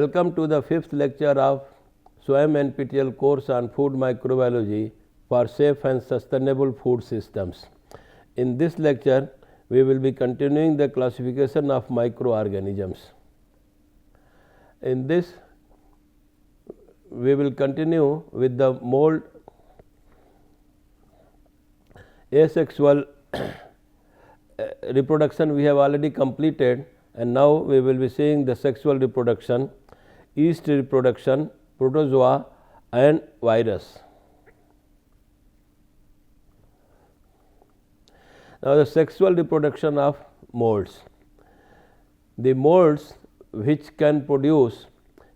Welcome to the 5th lecture of SWAYAM NPTEL course on food microbiology for safe and sustainable food systems. In this lecture, we will be continuing the classification of microorganisms. In this, we will continue with the mold asexual reproduction we have already completed, and now we will be seeing the sexual reproduction, yeast reproduction, protozoa and virus. Now, the sexual reproduction of molds. The molds which can produce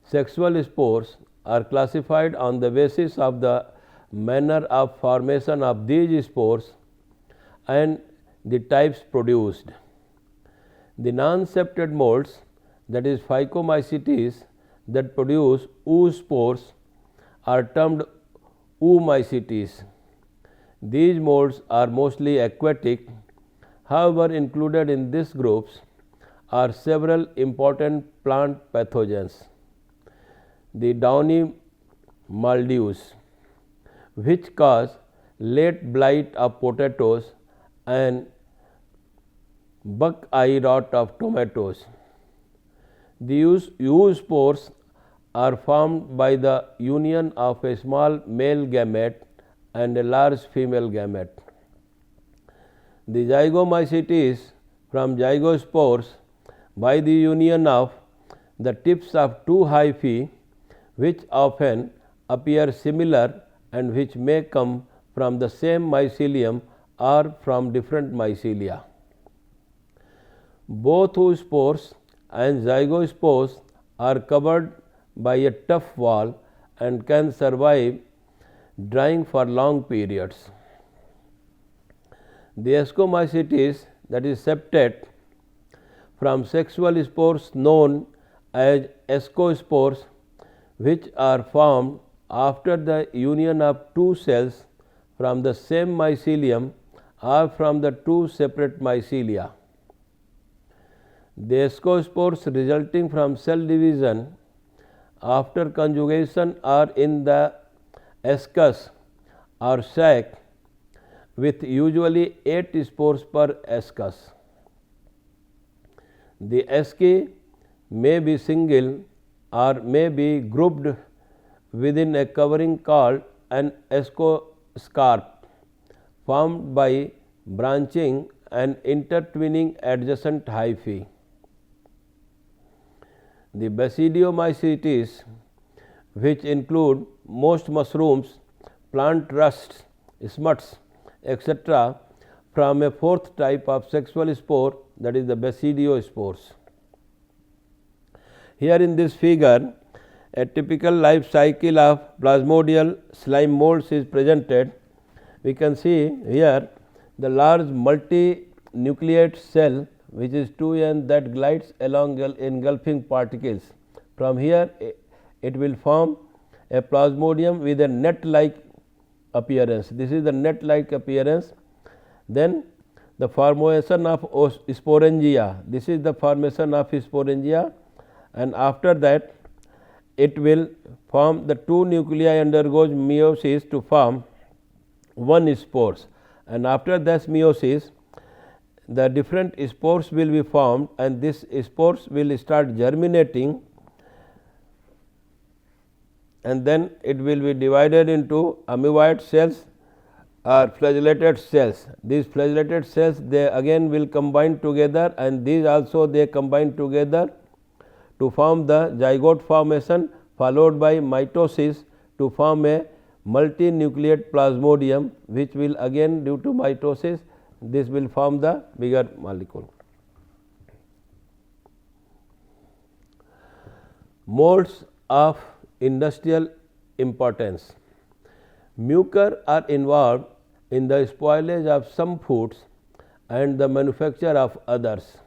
sexual spores are classified on the basis of the manner of formation of these spores and the types produced. The non-septate molds, that is Phycomycetes, that produce oospores are termed oomycetes. These molds are mostly aquatic. However, included in these groups are several important plant pathogens. The downy mildews, which cause late blight of potatoes and buck eye rot of tomatoes. These oospores are formed by the union of a small male gamete and a large female gamete. The zygomycetes from zygospores by the union of the tips of two hyphae, which often appear similar and which may come from the same mycelium or from different mycelia. Both oospores and zygospores are covered by a tough wall and can survive drying for long periods. The ascomycetes, that is septate, from sexual spores known as ascospores, which are formed after the union of two cells from the same mycelium or from the two separate mycelia. The ascospores resulting from cell division after conjugation are in the ascus or sac with usually 8 spores per ascus. The asci may be single or may be grouped within a covering called an ascoscarp, formed by branching and intertwining adjacent hyphae. The basidiomycetes, which include most mushrooms, plant rusts, smuts, etc., from a fourth type of sexual spore, that is the basidiospores. Here in this figure, a typical life cycle of plasmodial slime molds is presented. We can see here the large multinucleate cell, which is 2n, that glides along engulfing particles. From here it will form a plasmodium with a net-like appearance. This is the net-like appearance. Then the formation of sporangia. This is the formation of sporangia, and after that it will form the two nuclei undergoes meiosis to form one spores, and after this meiosis the different spores will be formed, and this spores will start germinating, and then it will be divided into amoeboid cells or flagellated cells. These flagellated cells, they again will combine together, and these also they combine together to form the zygote formation, followed by mitosis to form a multinucleate plasmodium, which will again, due to mitosis, this will form the bigger molecule. Molds of industrial importance. Mucor are involved in the spoilage of some foods and the manufacture of others.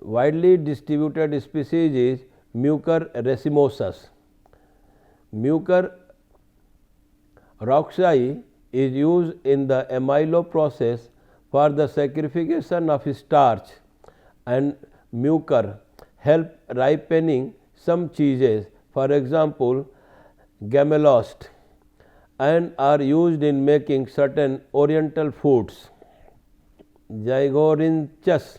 Widely distributed species is Mucor racemosus. Mucor roxae is used in the amylo process for the saccharification of starch, and Mucor help ripening some cheeses, for example gamelost, and are used in making certain oriental foods. Zygorhynchus,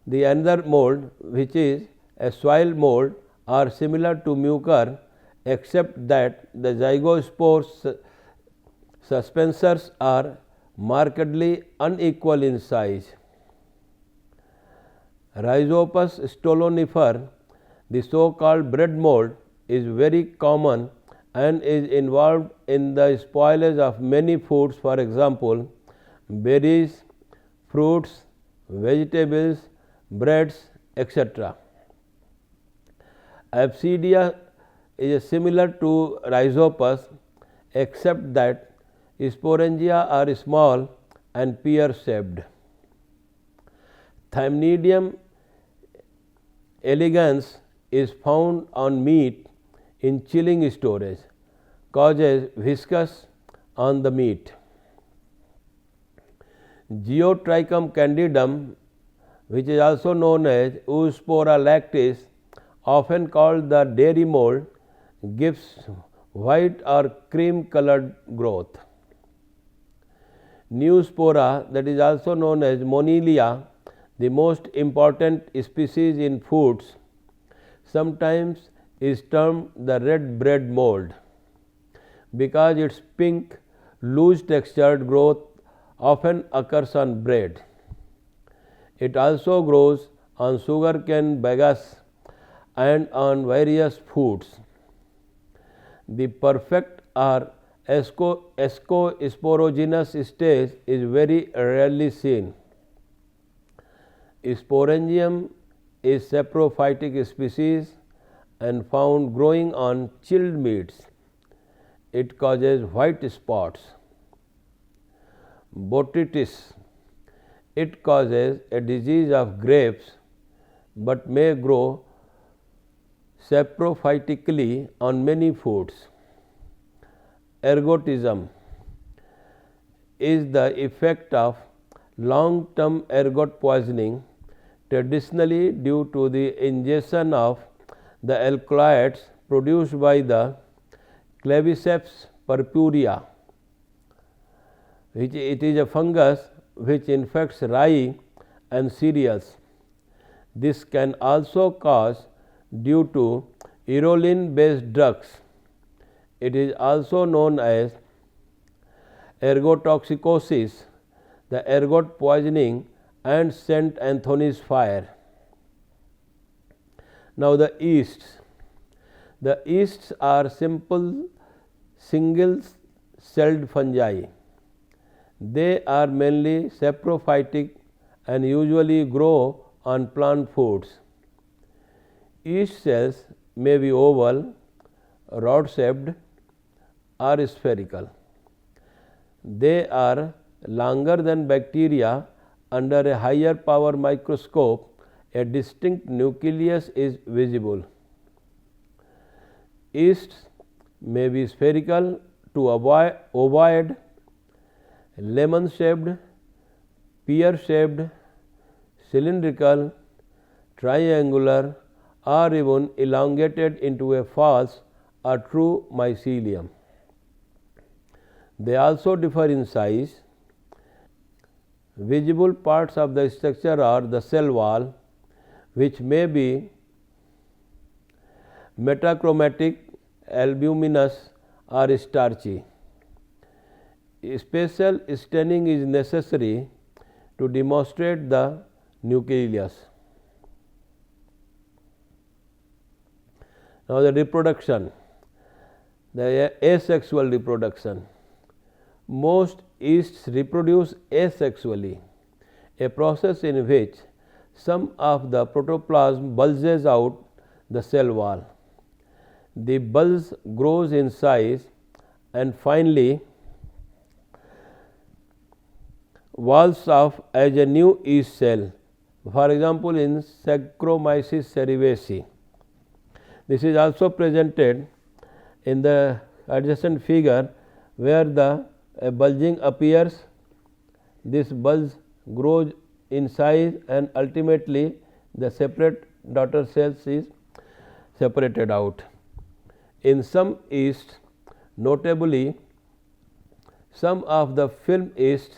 the another mold, which is a soil mold, are similar to mucor except that the zygospore suspensors are markedly unequal in size. Rhizopus stolonifer, the so called bread mold, is very common and is involved in the spoilage of many foods, for example berries, fruits, vegetables, breads, etc. Absidia is similar to Rhizopus except that sporangia are small and pear shaped. Thamnidium elegans is found on meat in chilling storage, causes viscous on the meat. Geotrichum candidum, which is also known as Oospora lactis, often called the dairy mold, gives white or cream colored growth. Neospora, that is also known as Monilea, the most important species in foods, sometimes is termed the red bread mold because its pink, loose textured growth often occurs on bread. It also grows on sugarcane bagasse and on various foods. The perfect or ascosporogenous stage is very rarely seen. Sporangium is saprophytic species and found growing on chilled meats. It causes white spots. Botrytis, it causes a disease of grapes but may grow saprophytically on many foods. Ergotism is the effect of long term ergot poisoning, traditionally due to the ingestion of the alkaloids produced by the Claviceps purpurea, which it is a fungus which infects rye and cereals. This can also cause due to aerolin based drugs. It is also known as ergotoxicosis, the ergot poisoning, and St. Anthony's fire. Now, the yeasts. The yeasts are simple single celled fungi. They are mainly saprophytic and usually grow on plant foods. Yeast cells may be oval, rod shaped, or spherical. They are longer than bacteria. Under a higher power microscope, a distinct nucleus is visible. Yeasts may be spherical to ovoid, lemon shaped, pear shaped, cylindrical, triangular, or even elongated into a false or true mycelium. They also differ in size. Visible parts of the structure are the cell wall, which may be metachromatic, albuminous, or starchy. Special staining is necessary to demonstrate the nucleus. Now, the reproduction, the asexual reproduction. Most yeasts reproduce asexually, a process in which some of the protoplasm bulges out the cell wall. The bulge grows in size and finally walls off as a new yeast cell, for example in Saccharomyces cerevisiae. This is also presented in the adjacent figure where the bulging appears. This bulge grows in size and ultimately the separate daughter cells is separated out. In some yeasts, notably some of the film yeasts,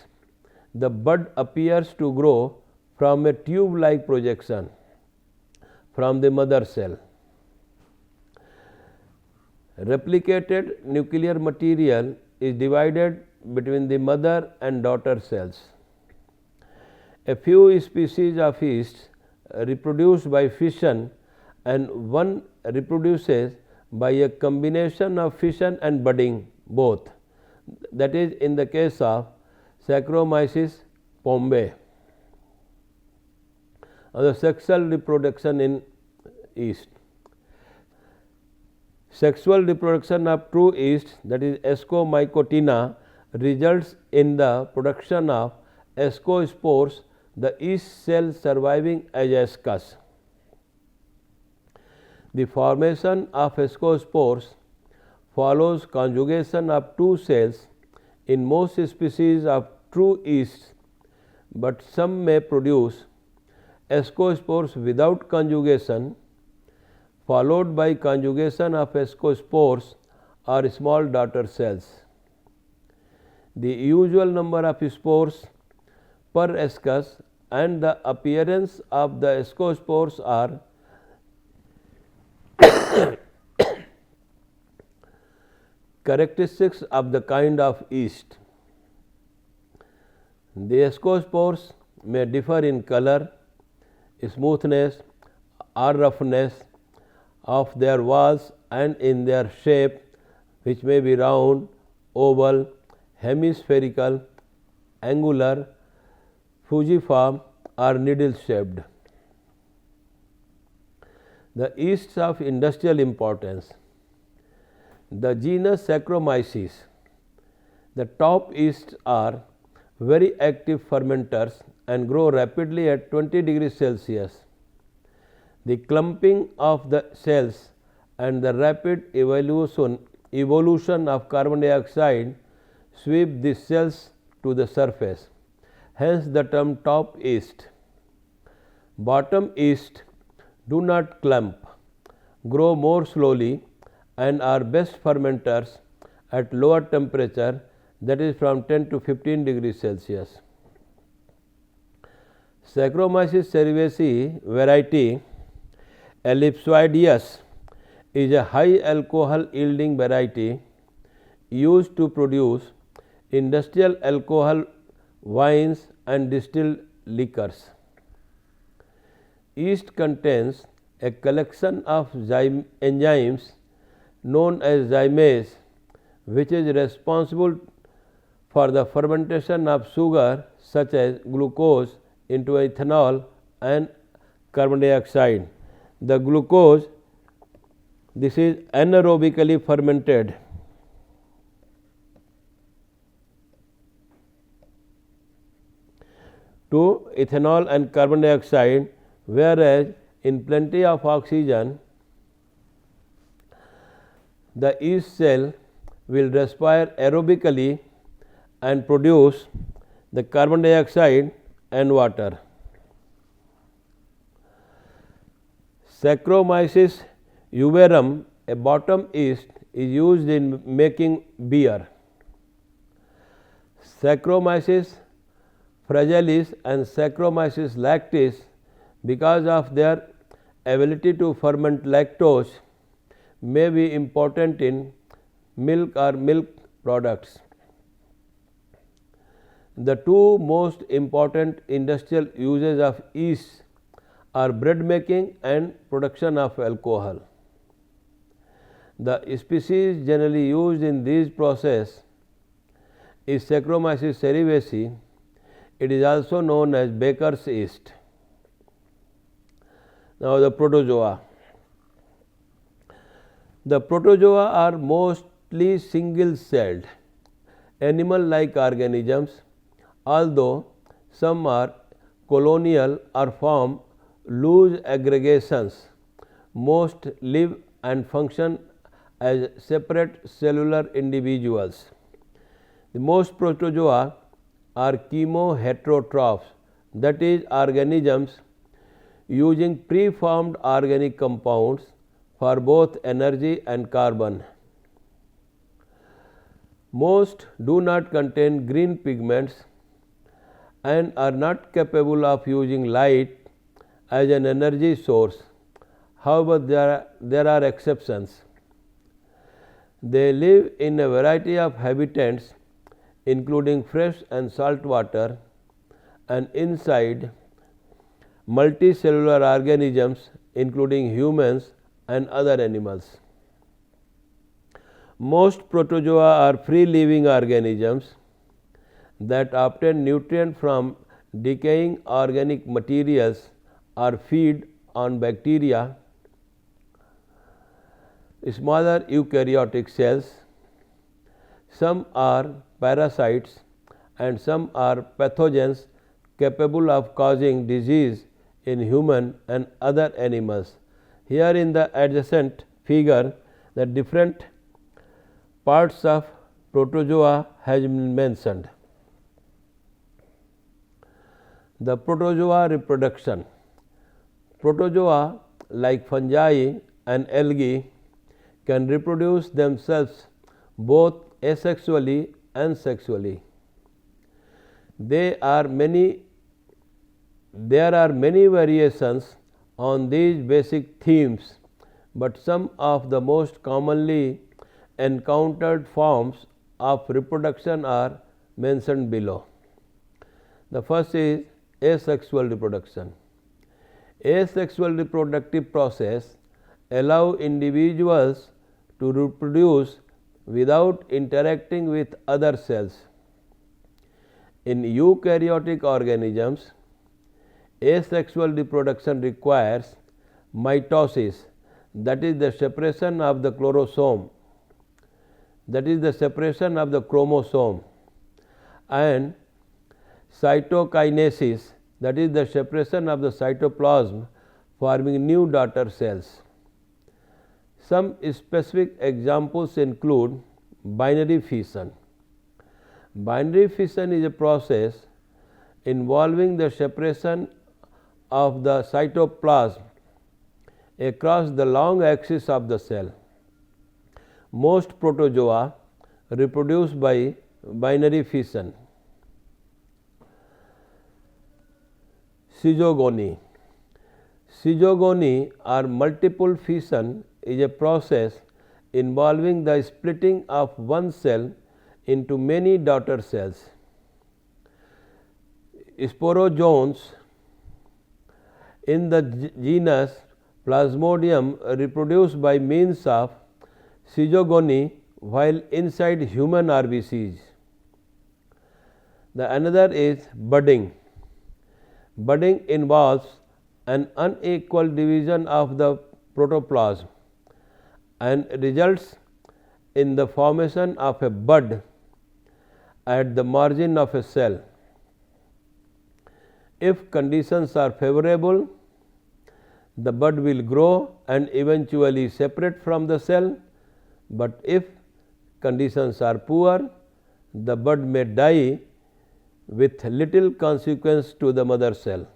the bud appears to grow from a tube-like projection from the mother cell. Replicated nuclear material is divided between the mother and daughter cells. A few species of yeast reproduce by fission and one reproduces by a combination of fission and budding both, that is in the case of Saccharomyces pombe. The sexual reproduction in yeast. Sexual reproduction of true yeast, that is Ascomycotina, results in the production of ascospores, the yeast cell surviving as ascus. The formation of ascospores follows conjugation of two cells in most species of true yeasts, but some may produce ascospores without conjugation, followed by conjugation of ascospores or small daughter cells. The usual number of spores per ascus and the appearance of the ascospores are characteristics of the kind of yeast. The ascospores may differ in color, smoothness or roughness of their walls and in their shape, which may be round, oval, hemispherical, angular, fusiform or needle shaped. The yeasts of industrial importance. The genus Saccharomyces. The top yeasts are very active fermenters and grow rapidly at 20 degrees Celsius. The clumping of the cells and the rapid evolution of carbon dioxide sweep the cells to the surface, hence the term top yeast. Bottom yeast do not clump, grow more slowly and are best fermenters at lower temperature, that is from 10 to 15 degrees Celsius. Saccharomyces cerevisiae variety ellipsoideus is a high alcohol yielding variety used to produce industrial alcohol wines and distilled liquors. Yeast contains a collection of enzymes known as zymase, which is responsible for the fermentation of sugar such as glucose into ethanol and carbon dioxide. The glucose, this is anaerobically fermented to ethanol and carbon dioxide, whereas in plenty of oxygen the yeast cell will respire aerobically and produce the carbon dioxide and water. Saccharomyces euverum, a bottom yeast, is used in making beer. Saccharomyces fragilis and Saccharomyces lactis, because of their ability to ferment lactose, may be important in milk or milk products. The two most important industrial uses of yeast are bread making and production of alcohol. The species generally used in these processes is Saccharomyces cerevisiae. It is also known as baker's yeast. Now, the protozoa. The protozoa are mostly single-celled animal-like organisms, although some are colonial or form loose aggregations. Most live and function as separate cellular individuals. The most protozoa are chemoheterotrophs, that is, organisms using preformed organic compounds for both energy and carbon. Most do not contain green pigments and are not capable of using light as an energy source. However, there are exceptions. They live in a variety of habitats including fresh and salt water and inside multicellular organisms including humans and other animals. Most protozoa are free living organisms that obtain nutrients from decaying organic materials or feed on bacteria, smaller eukaryotic cells. Some are parasites and some are pathogens capable of causing disease in human and other animals. Here in the adjacent figure, the different parts of protozoa has been mentioned. The protozoa reproduction. Protozoa like fungi and algae can reproduce themselves both asexually and sexually. There are many variations on these basic themes, but some of the most commonly encountered forms of reproduction are mentioned below. The first is asexual reproduction. Asexual reproductive process allow individuals to reproduce without interacting with other cells. In eukaryotic organisms, asexual reproduction requires mitosis, that is the separation of the chromosome, and cytokinesis, that is the separation of the cytoplasm, forming new daughter cells. Some specific examples include binary fission. Binary fission is a process involving the separation of the cytoplasm across the long axis of the cell. Most protozoa reproduce by binary fission. Schizogony. Schizogony or multiple fission is a process involving the splitting of one cell into many daughter cells. Sporozoans in the genus Plasmodium reproduce by means of schizogony while inside human RBCs. The another is budding. Budding involves an unequal division of the protoplasm and results in the formation of a bud at the margin of a cell. If conditions are favorable, the bud will grow and eventually separate from the cell, but if conditions are poor, the bud may die with little consequence to the mother cell.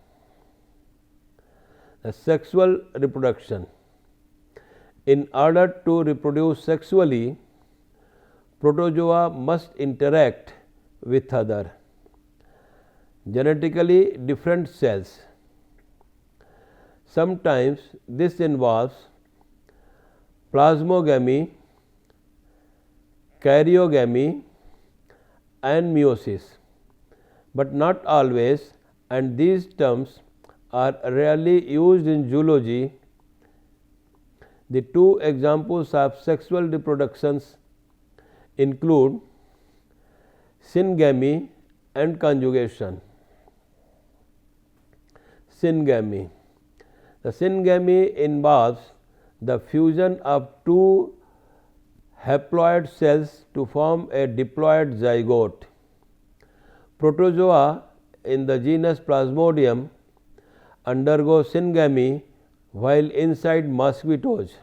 The sexual reproduction. In order to reproduce sexually, protozoa must interact with other genetically different cells. Sometimes this involves plasmogamy, karyogamy and meiosis, but not always, and these terms are rarely used in zoology. The two examples of sexual reproductions include syngamy and conjugation. Syngamy. The syngamy involves the fusion of two haploid cells to form a diploid zygote. Protozoa in the genus Plasmodium undergo syngamy while inside mosquitoes.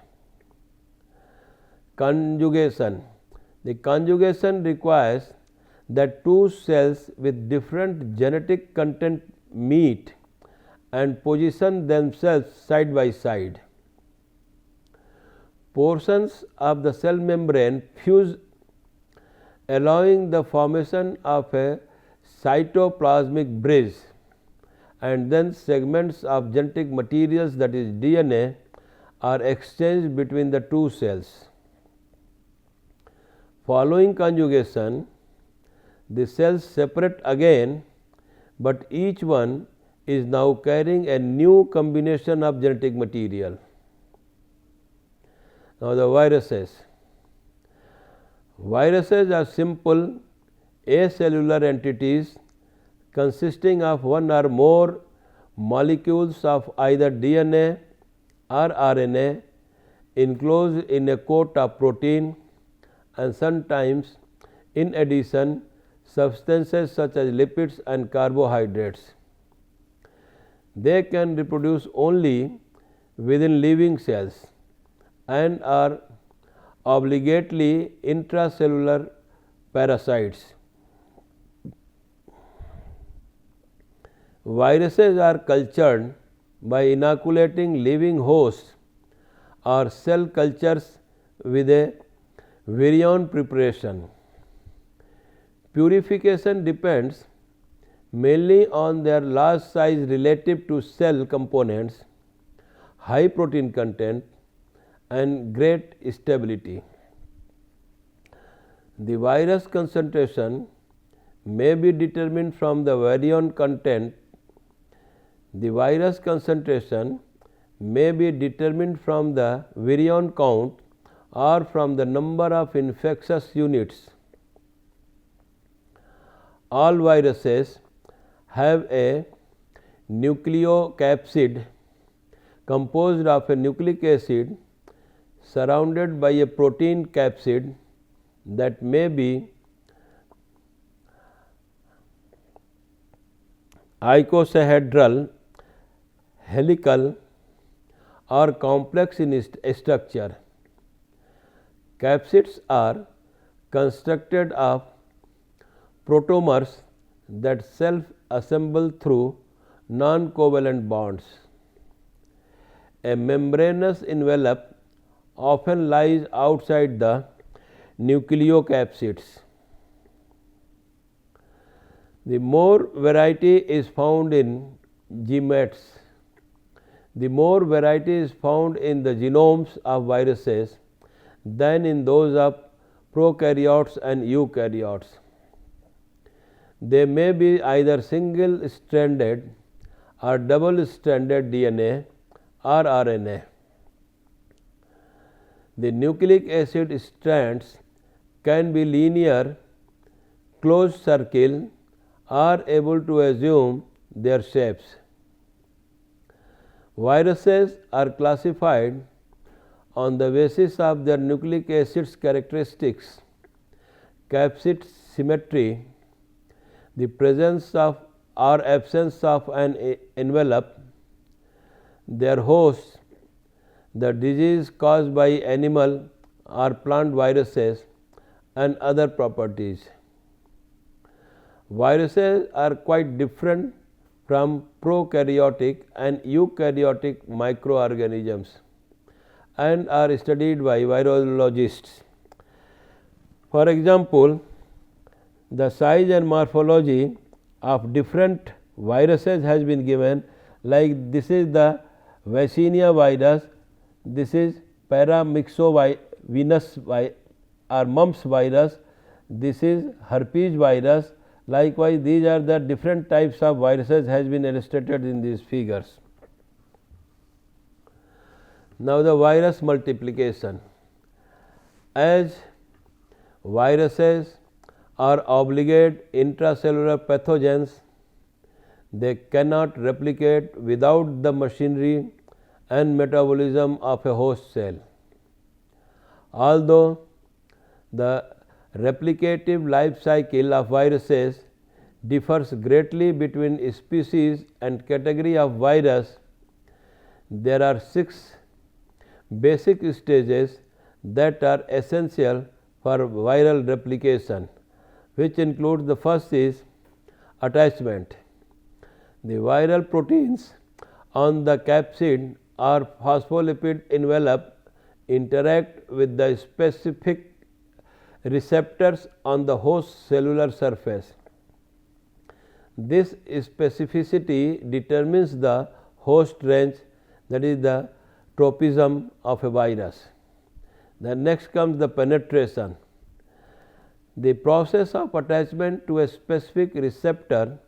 Conjugation. The conjugation requires that two cells with different genetic content meet and position themselves side by side. Portions of the cell membrane fuse, allowing the formation of a cytoplasmic bridge, and then segments of genetic materials, that is DNA, are exchanged between the two cells. Following conjugation, the cells separate again, but each one is now carrying a new combination of genetic material. Now, the viruses. Viruses are simple acellular entities consisting of one or more molecules of either DNA or RNA enclosed in a coat of protein, and sometimes in addition substances such as lipids and carbohydrates. They can reproduce only within living cells and are obligately intracellular parasites. Viruses are cultured by inoculating living hosts or cell cultures with a virion preparation. Purification depends mainly on their large size relative to cell components, high protein content, and great stability. The virus concentration may be determined from the virion content. The virus concentration may be determined from the virion count or from the number of infectious units. All viruses have a nucleocapsid composed of a nucleic acid surrounded by a protein capsid that may be icosahedral, helical, or complex in structure. Capsids are constructed of protomers that self-assemble through non-covalent bonds. A membranous envelope often lies outside the nucleocapsids. The more variety is found in gametes, the more variety is found in the genomes of viruses than in those of prokaryotes and eukaryotes. They may be either single-stranded or double-stranded DNA or RNA. The nucleic acid strands can be linear, closed circle, or able to assume their shapes. Viruses are classified on the basis of their nucleic acids characteristics, capsid symmetry, the presence of or absence of an envelope, their hosts, the disease caused by animal or plant viruses, and other properties. Viruses are quite different from prokaryotic and eukaryotic microorganisms and are studied by virologists. For example, the size and morphology of different viruses has been given, like this is the Vaccinia virus, this is paramyxovenous or mumps virus, this is herpes virus. Likewise, these are the different types of viruses has been illustrated in these figures. Now, the virus multiplication. As viruses are obligate intracellular pathogens, they cannot replicate without the machinery and metabolism of a host cell. Although the replicative life cycle of viruses differs greatly between species and category of virus, there are 6 basic stages that are essential for viral replication, which includes the first is attachment. The viral proteins on the capsid or phospholipid envelope interact with the specific receptors on the host cellular surface. This specificity determines the host range, that is the tropism of a virus. Then next comes the penetration. The process of attachment to a specific receptor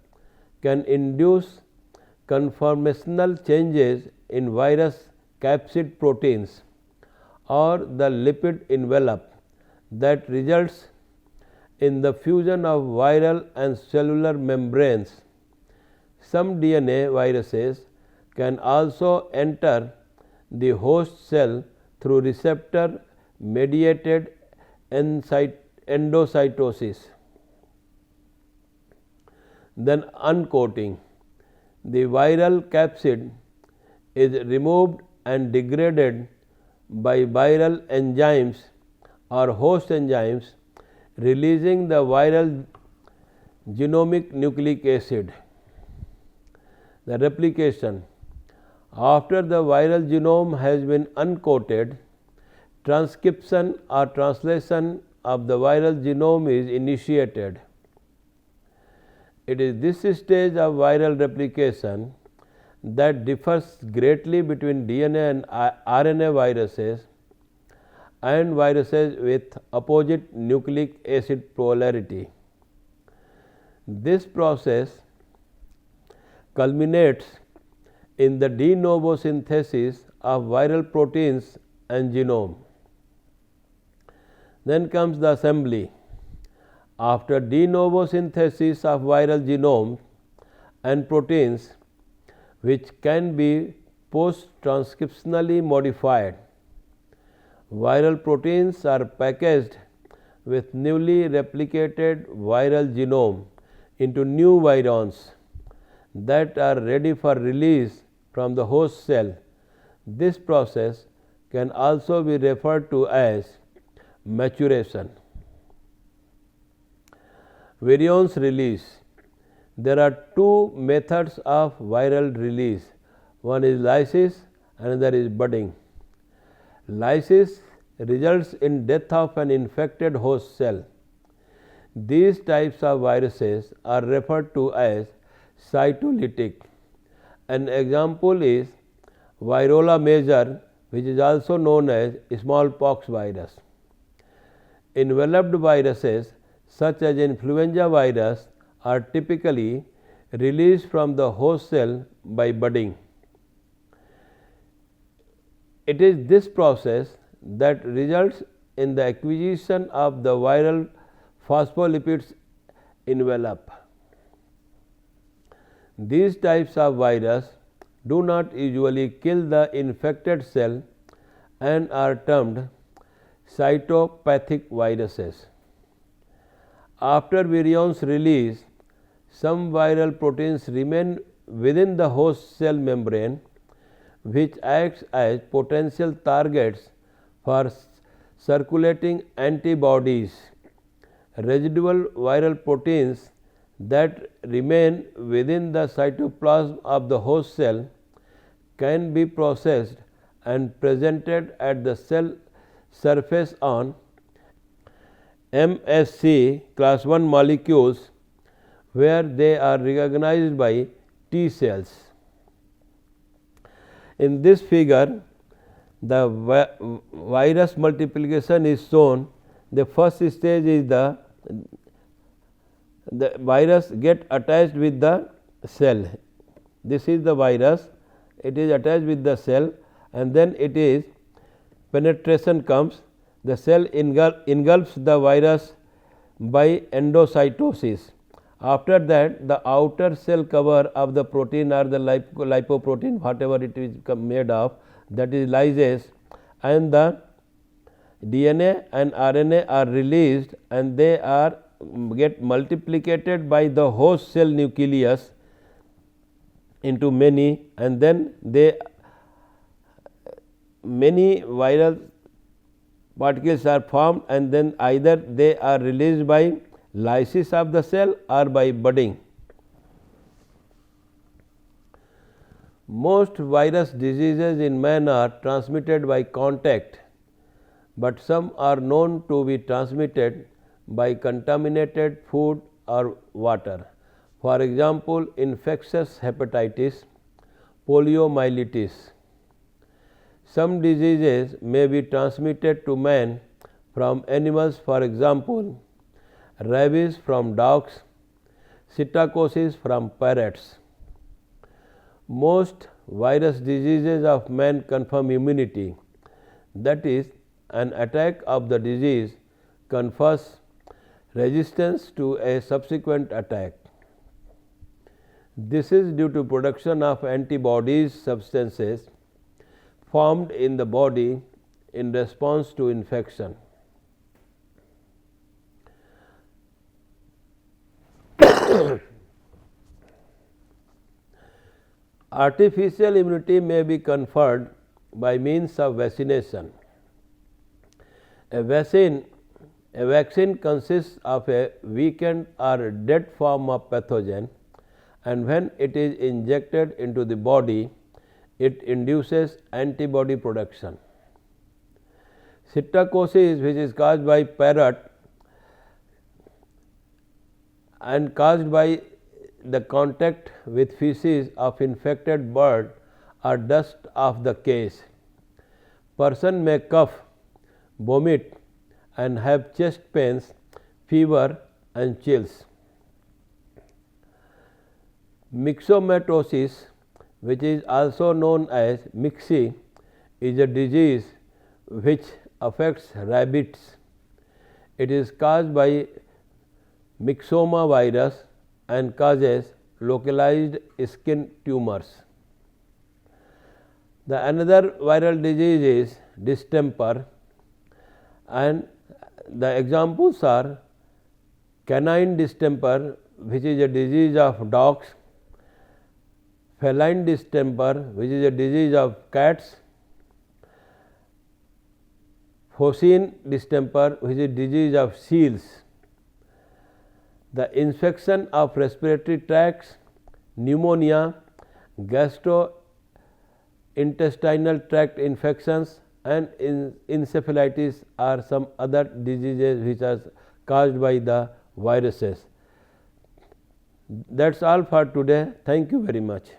can induce conformational changes in virus capsid proteins or the lipid envelope that results in the fusion of viral and cellular membranes. Some DNA viruses can also enter the host cell through receptor mediated endocytosis. Then uncoating. The viral capsid is removed and degraded by viral enzymes or host enzymes, releasing the viral genomic nucleic acid. The replication. After the viral genome has been uncoated, transcription or translation of the viral genome is initiated. It is this stage of viral replication that differs greatly between DNA and RNA viruses and viruses with opposite nucleic acid polarity. This process culminates in the de novo synthesis of viral proteins and genome. Then comes the assembly. After de novo synthesis of viral genome and proteins, which can be post-transcriptionally modified, viral proteins are packaged with newly replicated viral genome into new virions that are ready for release from the host cell. This process can also be referred to as maturation. Virions release. There are two methods of viral release. One is lysis, another is budding. Lysis results in death of an infected host cell. These types of viruses are referred to as cytolytic. An example is Virola major, which is also known as smallpox virus. Enveloped viruses such as influenza virus are typically released from the host cell by budding. It is this process that results in the acquisition of the viral phospholipids envelope. These types of virus do not usually kill the infected cell and are termed cytopathic viruses. After virions release, some viral proteins remain within the host cell membrane, which acts as potential targets for circulating antibodies. Residual viral proteins that remain within the cytoplasm of the host cell can be processed and presented at the cell surface on MSC class 1 molecules, where they are recognized by T cells. In this figure, the virus multiplication is shown. The first stage is the virus get attached with the cell. This is the virus, it is attached with the cell, and then it is penetration comes. The cell engulfs the virus by endocytosis. After that, the outer cell cover of the protein or the lipoprotein, whatever it is made of, that is lysase, and the DNA and RNA are released, and they are get multiplicated by the host cell nucleus into many, and then many viral particles are formed, and then either they are released by lysis of the cell or by budding. Most virus diseases in man are transmitted by contact, but some are known to be transmitted by contaminated food or water. For example, infectious hepatitis, poliomyelitis. Some diseases may be transmitted to man from animals, for example, rabies from dogs, psittacosis from parrots. Most virus diseases of man confirm immunity, that is, an attack of the disease confers resistance to a subsequent attack. This is due to production of antibodies substances formed in the body in response to infection. Artificial immunity may be conferred by means of vaccination. A vaccine consists of a weakened or dead form of pathogen, and when it is injected into the body, it induces antibody production. Psittacosis, which is caused by parrot and caused by the contact with feces of infected bird or dust of the cage. Person may cough, vomit and have chest pains, fever and chills. Myxomatosis, which is also known as MIXI, is a disease which affects rabbits. It is caused by myxoma virus and causes localized skin tumors. The another viral disease is distemper, and the examples are canine distemper, which is a disease of dogs, feline distemper, which is a disease of cats, phocine distemper, which is a disease of seals. The infection of respiratory tracts, pneumonia, gastrointestinal tract infections and encephalitis are some other diseases which are caused by the viruses. That is all for today. Thank you very much.